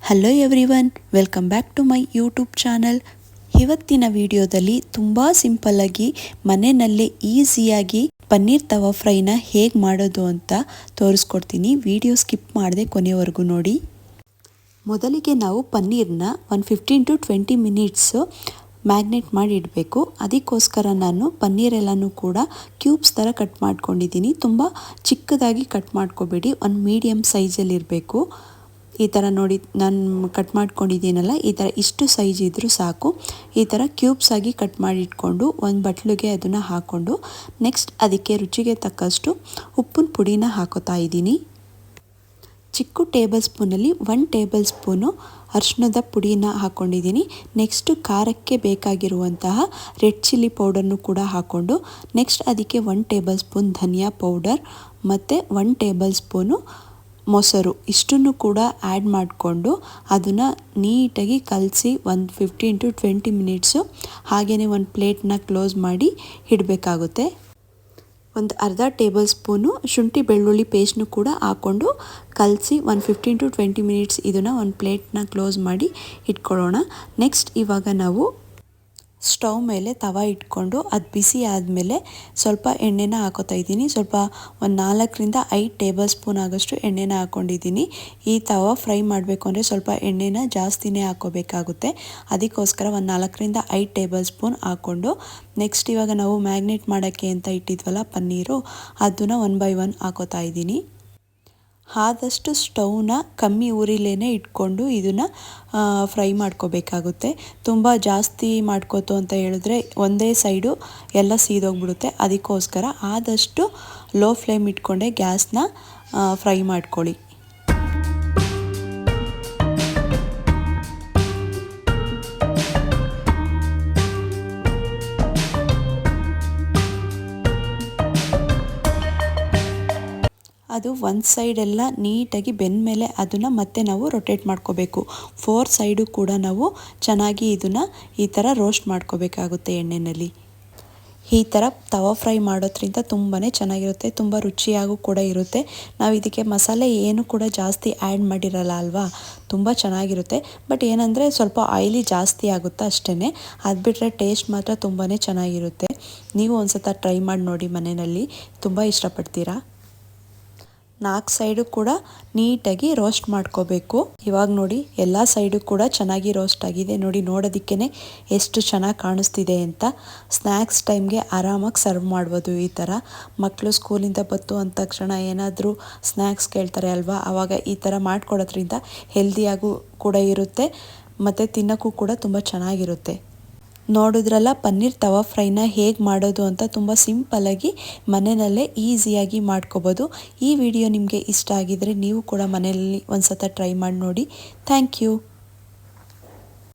Hello everyone, welcome back to my YouTube channel. ಇವತ್ತಿನ ವಿಡಿಯೋದಲ್ಲಿ ತುಂಬ ಸಿಂಪಲ್ಲಾಗಿ ಮನೆಯಲ್ಲೇ ಈಸಿಯಾಗಿ ಪನ್ನೀರ್ ತವಾ ಫ್ರೈನ ಹೇಗೆ ಮಾಡೋದು ಅಂತ ತೋರಿಸ್ಕೊಡ್ತೀನಿ. ವಿಡಿಯೋ ಸ್ಕಿಪ್ ಮಾಡದೆ ಕೊನೆವರೆಗೂ ನೋಡಿ. ಮೊದಲಿಗೆ ನಾವು ಪನ್ನೀರ್ನ 15 to 20 ಮಿನಿಟ್ಸು ಮ್ಯಾಗ್ನೇಟ್ ಮಾಡಿ ಇಡಬೇಕು. ಅದಕ್ಕೋಸ್ಕರ ನಾನು ಪನ್ನೀರೆಲ್ಲನೂ ಕೂಡ ಕ್ಯೂಬ್ಸ್ ಥರ ಕಟ್ ಮಾಡ್ಕೊಂಡಿದ್ದೀನಿ. ತುಂಬ ಚಿಕ್ಕದಾಗಿ ಕಟ್ ಮಾಡ್ಕೋಬೇಡಿ, ಒಂದು ಮೀಡಿಯಮ್ ಸೈಜಲ್ಲಿ ಇರಬೇಕು. ಈ ಥರ ನೋಡಿ ನಾನು ಕಟ್ ಮಾಡ್ಕೊಂಡಿದ್ದೀನಲ್ಲ, ಈ ಥರ ಇಷ್ಟು ಸೈಜ್ ಇದ್ದರೂ ಸಾಕು. ಈ ಥರ ಕ್ಯೂಬ್ಸ್ ಆಗಿ ಕಟ್ ಮಾಡಿ ಇಟ್ಕೊಂಡು ಒಂದು ಬಟ್ಲಿಗೆ ಅದನ್ನು ಹಾಕ್ಕೊಂಡು ನೆಕ್ಸ್ಟ್ ಅದಕ್ಕೆ ರುಚಿಗೆ ತಕ್ಕಷ್ಟು ಉಪ್ಪಿನ ಪುಡಿನ ಹಾಕೋತಾ ಇದ್ದೀನಿ. ಚಿಕ್ಕ ಟೇಬಲ್ ಸ್ಪೂನಲ್ಲಿ 1 ಟೇಬಲ್ ಸ್ಪೂನು ಅರಿಶಿಣದ ಪುಡಿನ ಹಾಕ್ಕೊಂಡಿದ್ದೀನಿ. ನೆಕ್ಸ್ಟು ಖಾರಕ್ಕೆ ಬೇಕಾಗಿರುವಂತಹ ರೆಡ್ ಚಿಲ್ಲಿ ಪೌಡರ್ನು ಕೂಡ ಹಾಕ್ಕೊಂಡು ನೆಕ್ಸ್ಟ್ ಅದಕ್ಕೆ 1 ಟೇಬಲ್ ಸ್ಪೂನ್ ಧನಿಯಾ ಪೌಡರ್ ಮತ್ತು 1 ಟೇಬಲ್ ಸ್ಪೂನು ಮೊಸರು ಇಷ್ಟನ್ನು ಕೂಡ ಆ್ಯಡ್ ಮಾಡಿಕೊಂಡು ಅದನ್ನು ನೀಟಾಗಿ ಕಲಸಿ ಒಂದು 15 to 20 ಮಿನಿಟ್ಸು ಹಾಗೆಯೇ ಒಂದು ಪ್ಲೇಟ್ನ ಕ್ಲೋಸ್ ಮಾಡಿ ಇಡಬೇಕಾಗುತ್ತೆ. ಒಂದು ಅರ್ಧ ಟೇಬಲ್ ಸ್ಪೂನು ಶುಂಠಿ ಬೆಳ್ಳುಳ್ಳಿ ಪೇಸ್ಟ್ನು ಕೂಡ ಹಾಕ್ಕೊಂಡು ಕಲಸಿ ಒಂದು 15 to 20 ಮಿನಿಟ್ಸ್ ಇದನ್ನು ಒಂದು ಪ್ಲೇಟ್ನ ಕ್ಲೋಸ್ ಮಾಡಿ ಇಟ್ಕೊಳ್ಳೋಣ. ನೆಕ್ಸ್ಟ್ ಇವಾಗ ನಾವು ಸ್ಟವ್ ಮೇಲೆ ತವಾ ಇಟ್ಕೊಂಡು ಅದು ಬಿಸಿ ಆದಮೇಲೆ ಸ್ವಲ್ಪ ಎಣ್ಣೆನ ಹಾಕೋತಾ ಇದ್ದೀನಿ. ಸ್ವಲ್ಪ ಒಂದು 4 ರಿಂದ 5 ಟೇಬಲ್ ಸ್ಪೂನ್ ಆಗೋಷ್ಟು ಎಣ್ಣೆನ ಹಾಕ್ಕೊಂಡಿದ್ದೀನಿ. ಈ ತವಾ ಫ್ರೈ ಮಾಡಬೇಕು ಅಂದರೆ ಸ್ವಲ್ಪ ಎಣ್ಣೆನ ಜಾಸ್ತಿನೇ ಹಾಕೋಬೇಕಾಗುತ್ತೆ. ಅದಕ್ಕೋಸ್ಕರ ಒಂದು 4 ರಿಂದ 5 ಟೇಬಲ್ ಸ್ಪೂನ್ ಹಾಕ್ಕೊಂಡು ನೆಕ್ಸ್ಟ್ ಇವಾಗ ನಾವು ಮ್ಯಾಗ್ನೇಟ್ ಮಾಡೋಕ್ಕೆ ಅಂತ ಇಟ್ಟಿದ್ವಲ್ಲ ಪನ್ನೀರು, ಅದನ್ನು 1 by 1 ಹಾಕೋತಾ ಇದ್ದೀನಿ. ಆದಷ್ಟು ಸ್ಟವ್ನ ಕಮ್ಮಿ ಉರಿಲೇನೆ ಇಟ್ಕೊಂಡು ಇದನ್ನು ಫ್ರೈ ಮಾಡ್ಕೋಬೇಕಾಗುತ್ತೆ. ತುಂಬ ಜಾಸ್ತಿ ಮಾಡ್ಕೋತು ಅಂತ ಹೇಳಿದ್ರೆ ಒಂದೇ ಸೈಡು ಎಲ್ಲ ಸೀದೋಗ್ಬಿಡುತ್ತೆ. ಅದಕ್ಕೋಸ್ಕರ ಆದಷ್ಟು ಲೋ ಫ್ಲೇಮ್ ಇಟ್ಕೊಂಡೆ ಗ್ಯಾಸ್ನ ಫ್ರೈ ಮಾಡ್ಕೊಳ್ಳಿ. ಅದು ಒಂದು ಸೈಡೆಲ್ಲ ನೀಟಾಗಿ ಬೆಂದ ಮೇಲೆ ಅದನ್ನು ಮತ್ತೆ ನಾವು ರೊಟೇಟ್ ಮಾಡ್ಕೋಬೇಕು. 4 ಸೈಡು ಕೂಡ ನಾವು ಚೆನ್ನಾಗಿ ಇದನ್ನು ಈ ಥರ ರೋಸ್ಟ್ ಮಾಡ್ಕೋಬೇಕಾಗುತ್ತೆ ಎಣ್ಣೆಯಲ್ಲಿ. ಈ ಥರ ತವಾ ಫ್ರೈ ಮಾಡೋದ್ರಿಂದ ತುಂಬಾ ಚೆನ್ನಾಗಿರುತ್ತೆ, ತುಂಬ ರುಚಿಯಾಗೂ ಕೂಡ ಇರುತ್ತೆ. ನಾವು ಇದಕ್ಕೆ ಮಸಾಲೆ ಏನು ಕೂಡ ಜಾಸ್ತಿ ಆ್ಯಡ್ ಮಾಡಿರಲ್ಲ ಅಲ್ವಾ, ತುಂಬ ಚೆನ್ನಾಗಿರುತ್ತೆ. ಬಟ್ ಏನಂದರೆ ಸ್ವಲ್ಪ ಆಯಿಲಿ ಜಾಸ್ತಿ ಆಗುತ್ತೆ ಅಷ್ಟೇ. ಅದು ಬಿಟ್ಟರೆ ಟೇಸ್ಟ್ ಮಾತ್ರ ತುಂಬಾ ಚೆನ್ನಾಗಿರುತ್ತೆ. ನೀವು ಒಂದು ಸಲ ಟ್ರೈ ಮಾಡಿ ನೋಡಿ ಮನೆಯಲ್ಲಿ, ತುಂಬ ಇಷ್ಟಪಡ್ತೀರಾ. 4 ಸೈಡು ಕೂಡ ನೀಟಾಗಿ ರೋಸ್ಟ್ ಮಾಡ್ಕೋಬೇಕು. ಇವಾಗ ನೋಡಿ ಎಲ್ಲ ಸೈಡು ಕೂಡ ಚೆನ್ನಾಗಿ ರೋಸ್ಟ್ ಆಗಿದೆ. ನೋಡಿ ನೋಡೋದಕ್ಕೇ ಎಷ್ಟು ಚೆನ್ನಾಗಿ ಕಾಣಿಸ್ತಿದೆ ಅಂತ. ಸ್ನ್ಯಾಕ್ಸ್ ಟೈಮ್ಗೆ ಆರಾಮಾಗಿ ಸರ್ವ್ ಮಾಡ್ಬೋದು. ಈ ಥರ ಮಕ್ಕಳು ಸ್ಕೂಲಿಂದ ಬಂತು ಅಂದ ತಕ್ಷಣ ಏನಾದರೂ ಸ್ನ್ಯಾಕ್ಸ್ ಕೇಳ್ತಾರೆ ಅಲ್ವಾ, ಆವಾಗ ಈ ಥರ ಮಾಡಿಕೊಡೋದ್ರಿಂದ ಹೆಲ್ದಿಯಾಗೂ ಕೂಡ ಇರುತ್ತೆ ಮತ್ತು ತಿನ್ನೋಕ್ಕೂ ಕೂಡ ತುಂಬ ಚೆನ್ನಾಗಿರುತ್ತೆ. ನೋಡಿದ್ರಲ್ಲ ಪನ್ನೀರ್ ತವಾ ಫ್ರೈನ ಹೇಗೆ ಮಾಡೋದು ಅಂತ, ತುಂಬ ಸಿಂಪಲ್ಲಾಗಿ ಮನೆಯಲ್ಲೇ ಈಸಿಯಾಗಿ ಮಾಡ್ಕೋಬೋದು. ಈ ವಿಡಿಯೋ ನಿಮಗೆ ಇಷ್ಟ ಆಗಿದರೆ ನೀವು ಕೂಡ ಮನೆಯಲ್ಲಿ ಒಂದು ಸಲ ಟ್ರೈ ಮಾಡಿ ನೋಡಿ. Thank you.